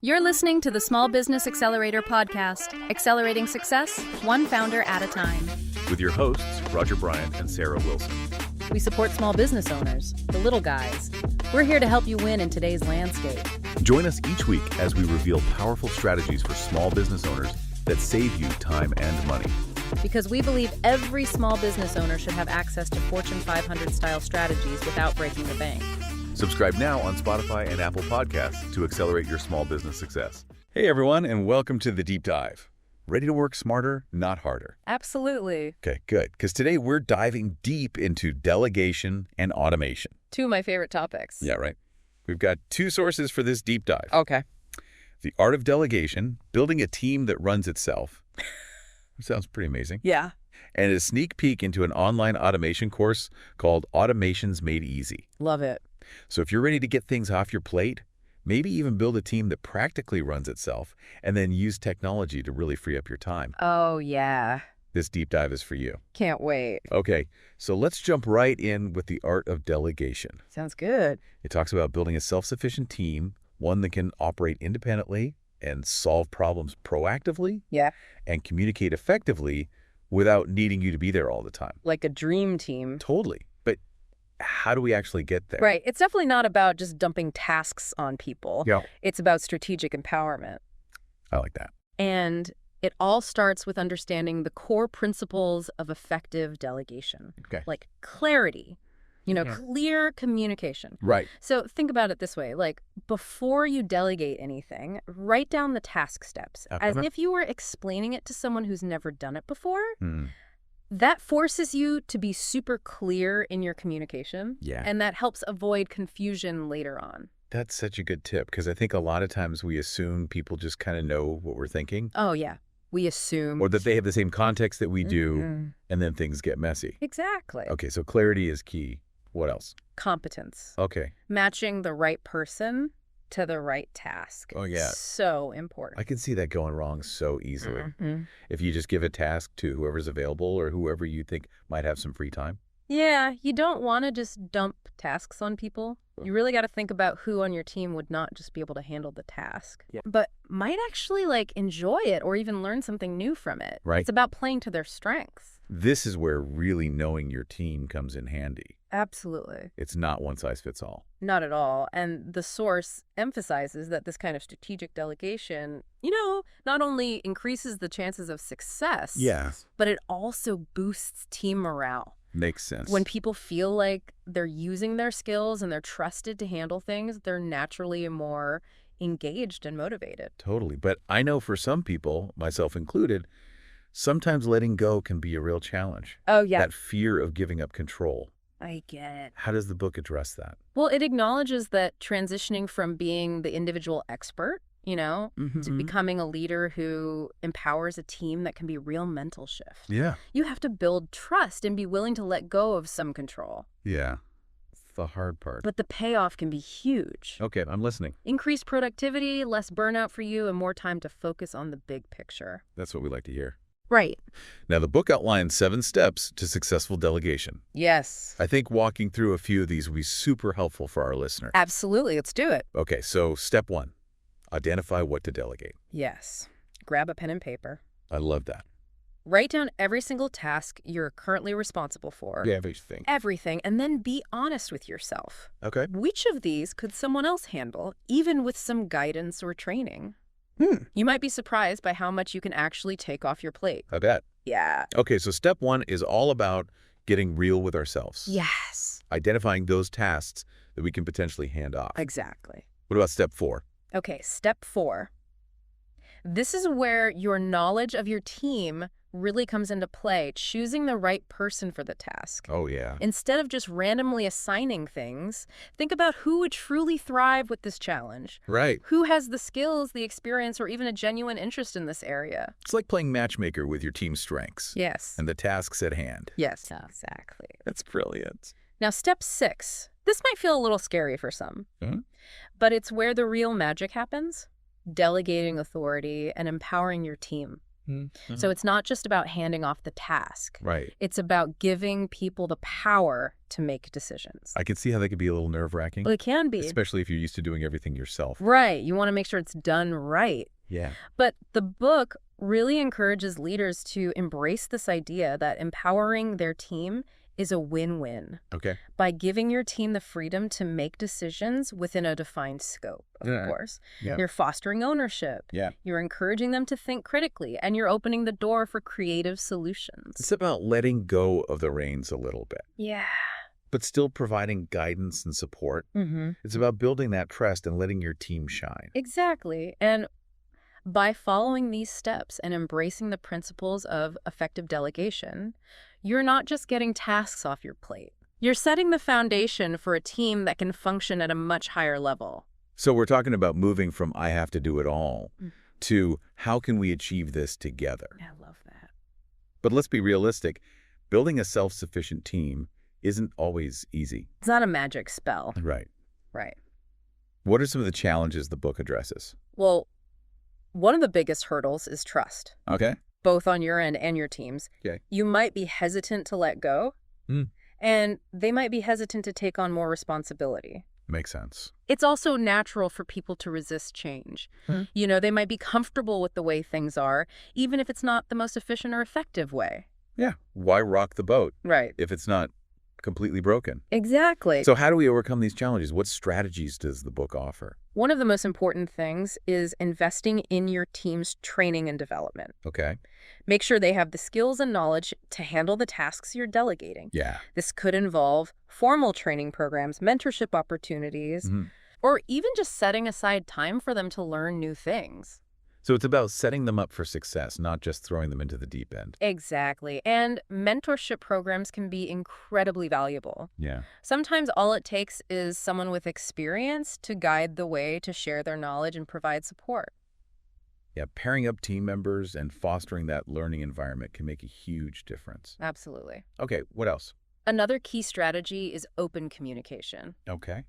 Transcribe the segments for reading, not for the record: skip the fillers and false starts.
You're listening to the Small Business Accelerator podcast, accelerating success, one founder at a time. With your hosts, Roger Bryant and Sarah Wilson. We support small business owners, the little guys. We're here to help you win in today's landscape. Join us each week as we reveal powerful strategies for small business owners that save you time and money. Because we believe every small business owner should have access to Fortune 500 style strategies without breaking the bank. Subscribe now on Spotify and Apple Podcasts to accelerate your small business success. Hey everyone, and welcome to the Deep Dive. Ready to work smarter, not harder? Absolutely. Okay, good. Because today we're diving deep into delegation and automation. Two of my favorite topics. Yeah, right. We've got two sources for this deep dive. Okay. The Art of Delegation, building a team that runs itself. Sounds pretty amazing. Yeah. And a sneak peek into an online automation course called Automations Made Easy. Love it. So if you're ready to get things off your plate, maybe even build a team that practically runs itself, and then use technology to really free up your time. Oh, yeah. This deep dive is for you. Can't wait. Okay, so let's jump right in with the Art of Delegation. Sounds good. It talks about building a self-sufficient team, one that can operate independently and solve problems proactively. Yeah. And communicate effectively without needing you to be there all the time. Like a dream team. Totally. But how do we actually get there? Right. It's definitely not about just dumping tasks on people. Yeah. It's about strategic empowerment. I like that. And it all starts with understanding the core principles of effective delegation. Okay. Like clarity, clear communication. Right. So think about it this way, like before you delegate anything, write down the task steps as if you were explaining it to someone who's never done it before. That forces you to be super clear in your communication. Yeah. And that helps avoid confusion later on. That's such a good tip, because I think a lot of times we assume people just kind of know what we're thinking. Oh, yeah. We assume. Or that they have the same context that we do, and then things get messy. Exactly. Okay, so clarity is key. What else? Competence. Okay. Matching the right person to the right task. Oh, yeah. So important. I can see that going wrong so easily. If you just give a task to whoever's available or whoever you think might have some free time. Yeah, you don't want to just dump tasks on people. You really got to think about who on your team would not just be able to handle the task, but might actually enjoy it or even learn something new from it. Right. It's about playing to their strengths. This is where really knowing your team comes in handy. Absolutely. It's not one size fits all. Not at all. And the source emphasizes that this kind of strategic delegation, not only increases the chances of success, but it also boosts team morale. Makes sense. When people feel like they're using their skills and they're trusted to handle things, they're naturally more engaged and motivated. Totally. But I know for some people, myself included, sometimes letting go can be a real challenge. Oh, yeah. That fear of giving up control. I get it. How does the book address that? Well, it acknowledges that transitioning from being the individual expert, to becoming a leader who empowers a team that can be a real mental shift. Yeah. You have to build trust and be willing to let go of some control. Yeah. It's the hard part. But the payoff can be huge. Okay, I'm listening. Increased productivity, less burnout for you, and more time to focus on the big picture. That's what we like to hear. Right. Now, the book outlines 7 steps to successful delegation. Yes. I think walking through a few of these will be super helpful for our listener. Absolutely. Let's do it. Okay, so step 1, identify what to delegate. Yes. Grab a pen and paper. I love that. Write down every single task you're currently responsible for. Yeah, everything. Everything, and then be honest with yourself. Okay. Which of these could someone else handle, even with some guidance or training? You might be surprised by how much you can actually take off your plate. I bet. Yeah. Okay, so step 1 is all about getting real with ourselves. Yes. Identifying those tasks that we can potentially hand off. Exactly. What about step 4? Okay, step 4. This is where your knowledge of your team really comes into play, choosing the right person for the task. Oh, yeah. Instead of just randomly assigning things, think about who would truly thrive with this challenge. Right. Who has the skills, the experience, or even a genuine interest in this area? It's like playing matchmaker with your team's strengths. Yes. And the tasks at hand. Yes, exactly. That's brilliant. Now, step 6. This might feel a little scary for some, but it's where the real magic happens. Delegating authority and empowering your team. Mm-hmm. So it's not just about handing off the task. Right. It's about giving people the power to make decisions. I can see how that could be a little nerve-wracking. Well, it can be. Especially if you're used to doing everything yourself. Right. You want to make sure it's done right. Yeah. But the book really encourages leaders to embrace this idea that empowering their team is a win-win. Okay. By giving your team the freedom to make decisions within a defined scope, of course. Yeah. You're fostering ownership. Yeah. You're encouraging them to think critically, and you're opening the door for creative solutions. It's about letting go of the reins a little bit. Yeah. But still providing guidance and support. Mm-hmm. It's about building that trust and letting your team shine. Exactly. And by following these steps and embracing the principles of effective delegation, you're not just getting tasks off your plate. You're setting the foundation for a team that can function at a much higher level. So we're talking about moving from I have to do it all to how can we achieve this together? I love that. But let's be realistic. Building a self-sufficient team isn't always easy. It's not a magic spell. Right. Right. What are some of the challenges the book addresses? Well, one of the biggest hurdles is trust. Okay. Both on your end and your team's. Okay. You might be hesitant to let go, and they might be hesitant to take on more responsibility. Makes sense. It's also natural for people to resist change. You know, they might be comfortable with the way things are, even if it's not the most efficient or effective way. Yeah. Why rock the boat Right. if it's not completely broken? Exactly. So how do we overcome these challenges? What strategies does the book offer? One of the most important things is investing in your team's training and development. Okay. Make sure they have the skills and knowledge to handle the tasks you're delegating. Yeah. This could involve formal training programs, mentorship opportunities, or even just setting aside time for them to learn new things. So it's about setting them up for success, not just throwing them into the deep end. Exactly. And mentorship programs can be incredibly valuable. Yeah. Sometimes all it takes is someone with experience to guide the way, to share their knowledge and provide support. Yeah, pairing up team members and fostering that learning environment can make a huge difference. Absolutely. Okay, what else? Another key strategy is open communication. Okay.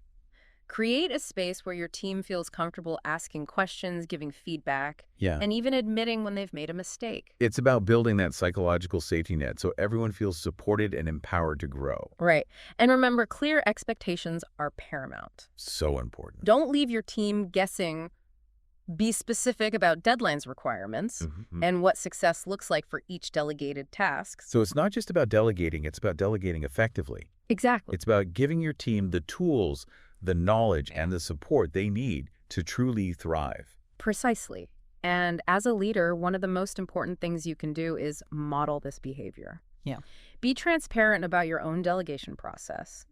Create a space where your team feels comfortable asking questions, giving feedback, Yeah. and even admitting when they've made a mistake. It's about building that psychological safety net so everyone feels supported and empowered to grow. Right. And remember, clear expectations are paramount. So important. Don't leave your team guessing. Be specific about deadlines requirements and what success looks like for each delegated task. So it's not just about delegating, it's about delegating effectively. Exactly. It's about giving your team the tools, the knowledge, and the support they need to truly thrive. Precisely. And as a leader, one of the most important things you can do is model this behavior. Yeah. Be transparent about your own delegation process.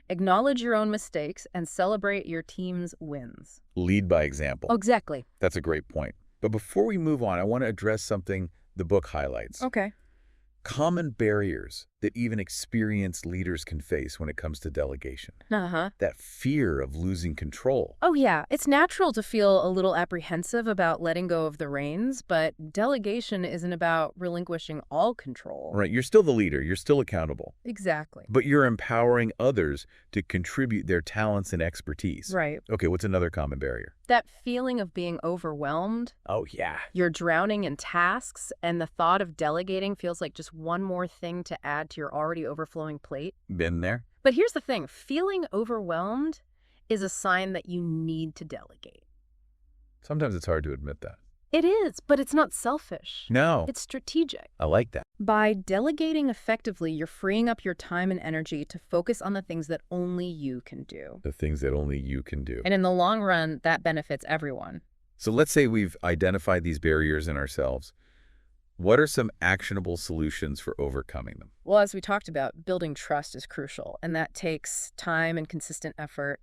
Acknowledge your own mistakes and celebrate your team's wins. Lead by example. Exactly. That's a great point. But before we move on, I want to address something the book highlights. Okay. Common barriers that even experienced leaders can face when it comes to delegation. That fear of losing control. Oh, yeah. It's natural to feel a little apprehensive about letting go of the reins, but delegation isn't about relinquishing all control. Right. You're still the leader. You're still accountable. Exactly. But you're empowering others to contribute their talents and expertise. Right. Okay, what's another common barrier? That feeling of being overwhelmed. Oh, yeah. You're drowning in tasks, and the thought of delegating feels like just one more thing to add to your already overflowing plate. Been there? But here's the thing. Feeling overwhelmed is a sign that you need to delegate. Sometimes it's hard to admit that. It is, but it's not selfish. No. It's strategic. I like that. By delegating effectively, you're freeing up your time and energy to focus on the things that only you can do. The things that only you can do. And in the long run, that benefits everyone. So let's say we've identified these barriers in ourselves. What are some actionable solutions for overcoming them? Well, as we talked about, building trust is crucial, and that takes time and consistent effort.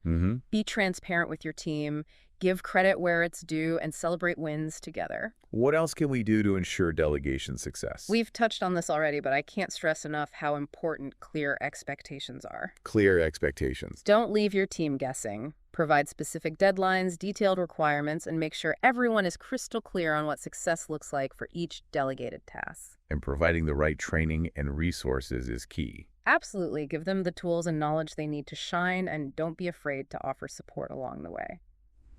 Be transparent with your team, give credit where it's due, and celebrate wins together. What else can we do to ensure delegation success? We've touched on this already, but I can't stress enough how important clear expectations are. Clear expectations. Don't leave your team guessing. Provide specific deadlines, detailed requirements, and make sure everyone is crystal clear on what success looks like for each delegated task. And providing the right training and resources is key. Absolutely. Give them the tools and knowledge they need to shine, and don't be afraid to offer support along the way.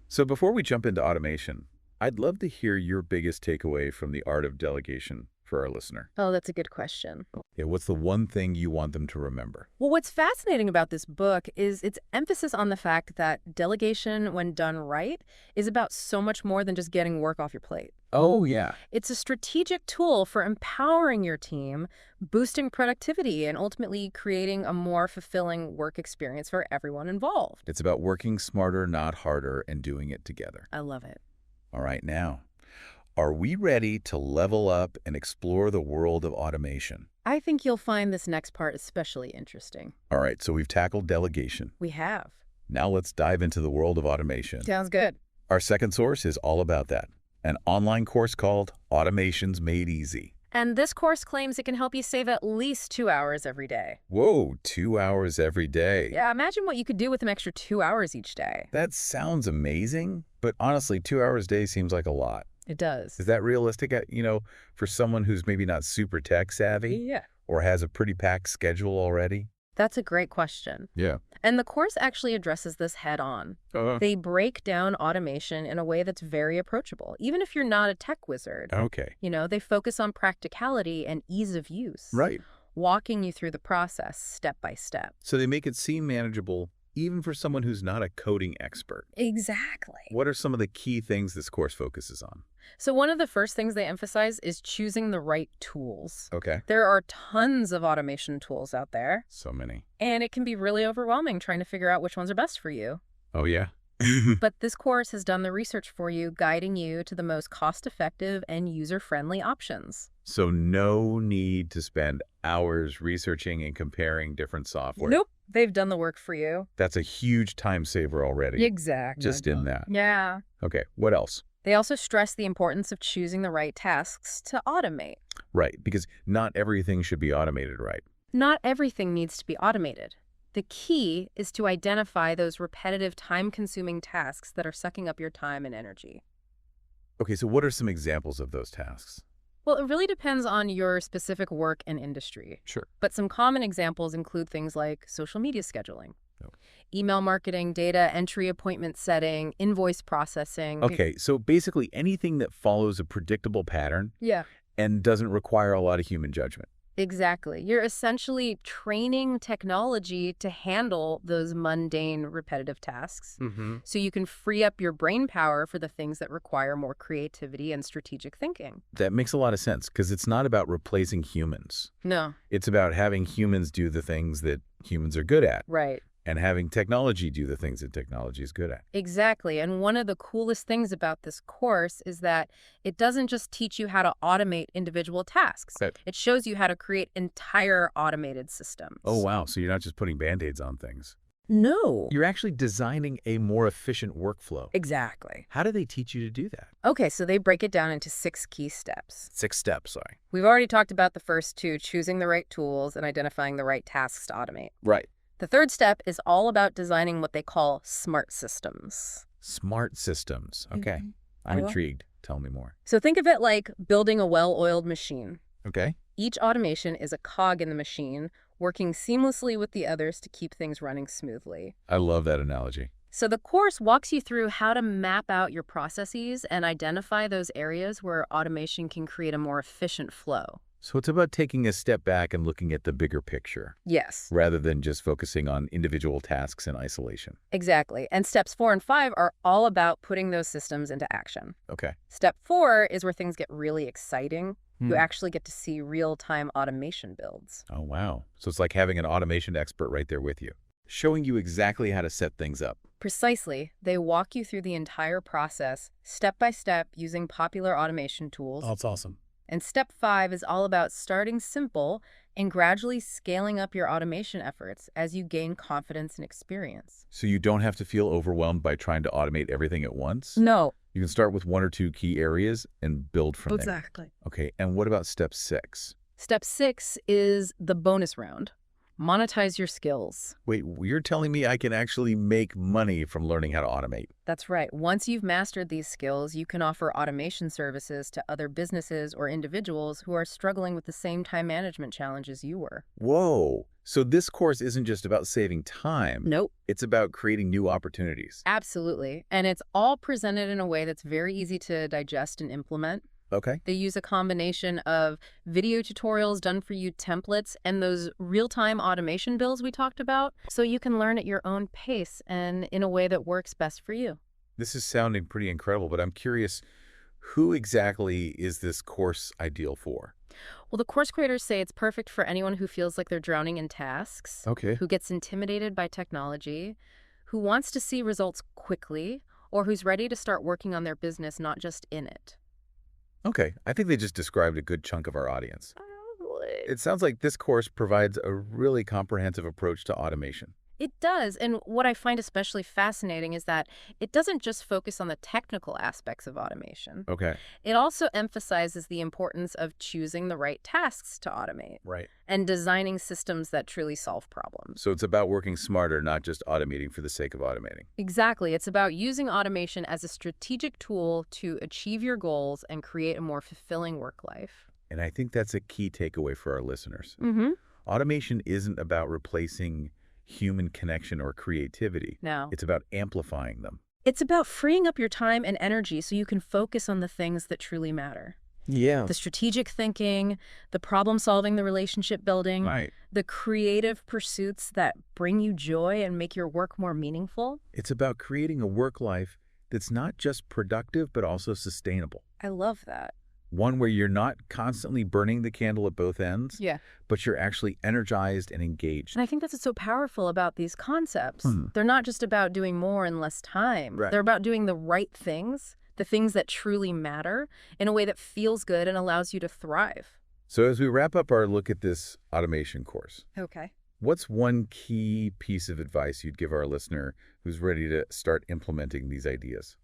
So before we jump into automation, I'd love to hear your biggest takeaway from the art of delegation for our listener. Oh, that's a good question. Yeah, what's the one thing you want them to remember? Well, what's fascinating about this book is its emphasis on the fact that delegation, when done right, is about so much more than just getting work off your plate. Oh, yeah. It's a strategic tool for empowering your team, boosting productivity, and ultimately creating a more fulfilling work experience for everyone involved. It's about working smarter, not harder, and doing it together. I love it. All right, now, are we ready to level up and explore the world of automation? I think you'll find this next part especially interesting. All right, so we've tackled delegation. We have. Now let's dive into the world of automation. Sounds good. Our second source is all about that. An online course called Automations Made Easy. And this course claims it can help you save at least 2 hours every day. Whoa, 2 hours every day. Yeah, imagine what you could do with an extra 2 hours each day. That sounds amazing, but honestly, 2 hours a day seems like a lot. It does. Is that realistic, for someone who's maybe not super tech savvy? Yeah. Or has a pretty packed schedule already? That's a great question. Yeah. And the course actually addresses this head on. They break down automation in a way that's very approachable, even if you're not a tech wizard. Okay. They focus on practicality and ease of use. Right. Walking you through the process step by step. So they make it seem manageable even for someone who's not a coding expert. Exactly. What are some of the key things this course focuses on? So one of the first things they emphasize is choosing the right tools. Okay. There are tons of automation tools out there. So many. And it can be really overwhelming trying to figure out which ones are best for you. Oh, yeah? But this course has done the research for you, guiding you to the most cost-effective and user-friendly options. So no need to spend hours researching and comparing different software. Nope. They've done the work for you. That's a huge time saver already. Exactly. Just in that. Yeah. Okay, what else? They also stress the importance of choosing the right tasks to automate. Right, because not everything should be automated, right? Not everything needs to be automated. The key is to identify those repetitive, time-consuming tasks that are sucking up your time and energy. Okay, so what are some examples of those tasks? Well, it really depends on your specific work and industry. Sure. But some common examples include things like social media scheduling, email marketing, data entry, appointment setting, invoice processing. Okay, so basically anything that follows a predictable pattern and doesn't require a lot of human judgment. Exactly. You're essentially training technology to handle those mundane, repetitive tasks so you can free up your brain power for the things that require more creativity and strategic thinking. That makes a lot of sense because it's not about replacing humans. No. It's about having humans do the things that humans are good at. Right. And having technology do the things that technology is good at. Exactly. And one of the coolest things about this course is that it doesn't just teach you how to automate individual tasks. Right. It shows you how to create entire automated systems. Oh, wow. So you're not just putting Band-Aids on things. No. You're actually designing a more efficient workflow. Exactly. How do they teach you to do that? Okay, so they break it down into 6 key steps. 6 steps, sorry. We've already talked about the first 2, choosing the right tools and identifying the right tasks to automate. Right. The third step is all about designing what they call smart systems. Smart systems. Okay. I'm intrigued. Tell me more. So think of it like building a well-oiled machine. Okay. Each automation is a cog in the machine, working seamlessly with the others to keep things running smoothly. I love that analogy. So the course walks you through how to map out your processes and identify those areas where automation can create a more efficient flow. So it's about taking a step back and looking at the bigger picture. Yes. Rather than just focusing on individual tasks in isolation. Exactly. And steps 4 and 5 are all about putting those systems into action. Okay. Step 4 is where things get really exciting. You actually get to see real-time automation builds. Oh, wow. So it's like having an automation expert right there with you, showing you exactly how to set things up. Precisely. They walk you through the entire process, step by step, using popular automation tools. Oh, that's awesome. And step 5 is all about starting simple and gradually scaling up your automation efforts as you gain confidence and experience. So you don't have to feel overwhelmed by trying to automate everything at once? No. You can start with 1 or 2 key areas and build from there. Exactly. Okay, and what about step 6? Step 6 is the bonus round. Monetize your skills. Wait, you're telling me I can actually make money from learning how to automate? That's right. Once you've mastered these skills, you can offer automation services to other businesses or individuals who are struggling with the same time management challenges you were. Whoa. So this course isn't just about saving time. Nope. It's about creating new opportunities. Absolutely. And it's all presented in a way that's very easy to digest and implement. Okay. They use a combination of video tutorials, done-for-you templates, and those real-time automation builds we talked about, so you can learn at your own pace and in a way that works best for you. This is sounding pretty incredible, but I'm curious, who exactly is this course ideal for? Well, the course creators say it's perfect for anyone who feels like they're drowning in tasks, Okay. who gets intimidated by technology, who wants to see results quickly, or who's ready to start working on their business, not just in it. Okay. I think they just described a good chunk of our audience. Probably. It sounds like this course provides a really comprehensive approach to automation. It does, and what I find especially fascinating is that it doesn't just focus on the technical aspects of automation. Okay. It also emphasizes the importance of choosing the right tasks to automate. Right. And designing systems that truly solve problems. So it's about working smarter, not just automating for the sake of automating. Exactly. It's about using automation as a strategic tool to achieve your goals and create a more fulfilling work life. And I think that's a key takeaway for our listeners. Mm-hmm. Automation isn't about replacing human connection or creativity. No. It's about amplifying them. It's about freeing up your time and energy so you can focus on the things that truly matter. Yeah. The strategic thinking, the problem solving, the relationship building, Right. the creative pursuits that bring you joy and make your work more meaningful. It's about creating a work life that's not just productive, but also sustainable. I love that. One where you're not constantly burning the candle at both ends, Yeah. but you're actually energized and engaged. And I think that's what's so powerful about these concepts. Hmm. They're not just about doing more in less time. Right. They're about doing the right things, the things that truly matter, in a way that feels good and allows you to thrive. So as we wrap up our look at this automation course, Okay. what's one key piece of advice you'd give our listener who's ready to start implementing these ideas?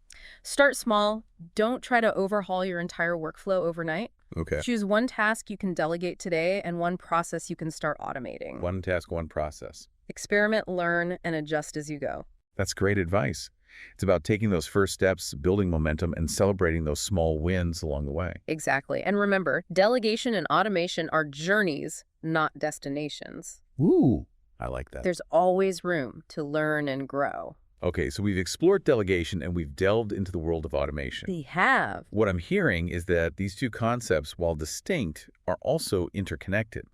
Start small. Don't try to overhaul your entire workflow overnight. Okay. Choose one task you can delegate today and one process you can start automating. One task, one process. Experiment, learn, and adjust as you go. That's great advice. It's about taking those first steps, building momentum, and celebrating those small wins along the way. Exactly. And remember, delegation and automation are journeys, not destinations. Ooh, I like that. There's always room to learn and grow. Okay, so we've explored delegation and we've delved into the world of automation. We have. What I'm hearing is that these two concepts, while distinct, are also interconnected.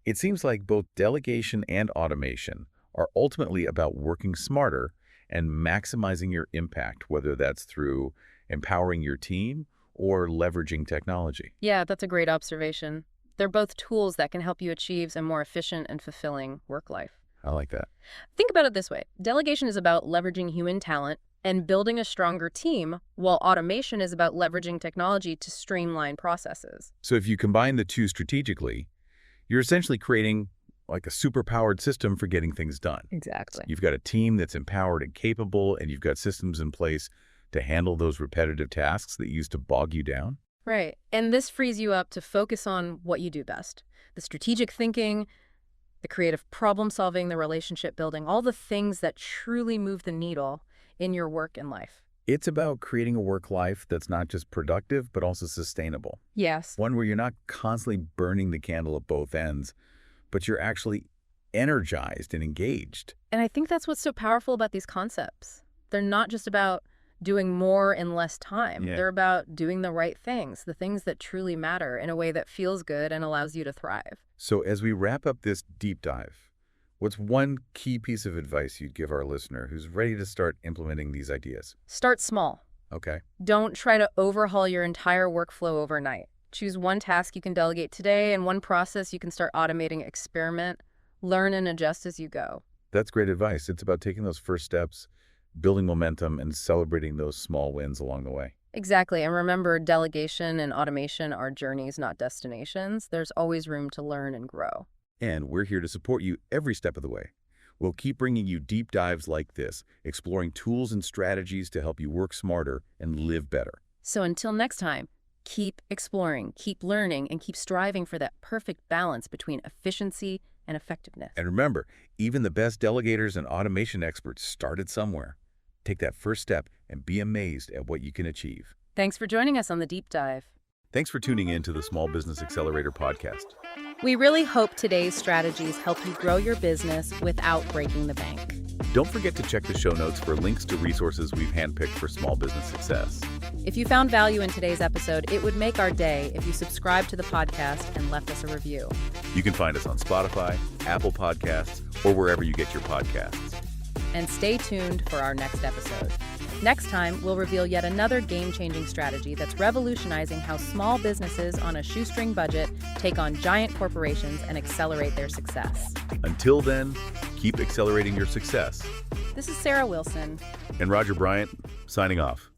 It seems like both delegation and automation are ultimately about working smarter and maximizing your impact, whether that's through empowering your team or leveraging technology. Yeah, that's a great observation. They're both tools that can help you achieve a more efficient and fulfilling work life. I like that. Think about it this way. Delegation is about leveraging human talent and building a stronger team, while automation is about leveraging technology to streamline processes. So if you combine the two strategically, you're essentially creating like a superpowered system for getting things done. Exactly. You've got a team that's empowered and capable, and you've got systems in place to handle those repetitive tasks that used to bog you down. Right. And this frees you up to focus on what you do best. The strategic thinking, the creative problem solving, the relationship building, all the things that truly move the needle in your work and life. It's about creating a work life that's not just productive, but also sustainable. Yes. One where you're not constantly burning the candle at both ends, but you're actually energized and engaged. And I think that's what's so powerful about these concepts. They're not just about doing more in less time. Yeah. They're about doing the right things, the things that truly matter in a way that feels good and allows you to thrive. So as we wrap up this deep dive, what's one key piece of advice you'd give our listener who's ready to start implementing these ideas? Start small. Okay. Don't try to overhaul your entire workflow overnight. Choose one task you can delegate today and one process you can start automating. Experiment, learn, and adjust as you go. That's great advice. It's about taking those first steps, building momentum, and celebrating those small wins along the way. Exactly. And remember, delegation and automation are journeys, not destinations. There's always room to learn and grow. And we're here to support you every step of the way. We'll keep bringing you deep dives like this, exploring tools and strategies to help you work smarter and live better. So until next time, keep exploring, keep learning, and keep striving for that perfect balance between efficiency, and effectiveness. And remember, even the best delegators and automation experts started somewhere. Take that first step and be amazed at what you can achieve. Thanks for joining us on the Deep Dive. Thanks for tuning in to the Small Business Accelerator podcast. We really hope today's strategies help you grow your business without breaking the bank. Don't forget to check the show notes for links to resources we've handpicked for small business success. If you found value in today's episode, it would make our day if you subscribed to the podcast and left us a review. You can find us on Spotify, Apple Podcasts, or wherever you get your podcasts. And stay tuned for our next episode. Next time, we'll reveal yet another game-changing strategy that's revolutionizing how small businesses on a shoestring budget take on giant corporations and accelerate their success. Until then, keep accelerating your success. This is Sarah Wilson. And Roger Bryant, signing off.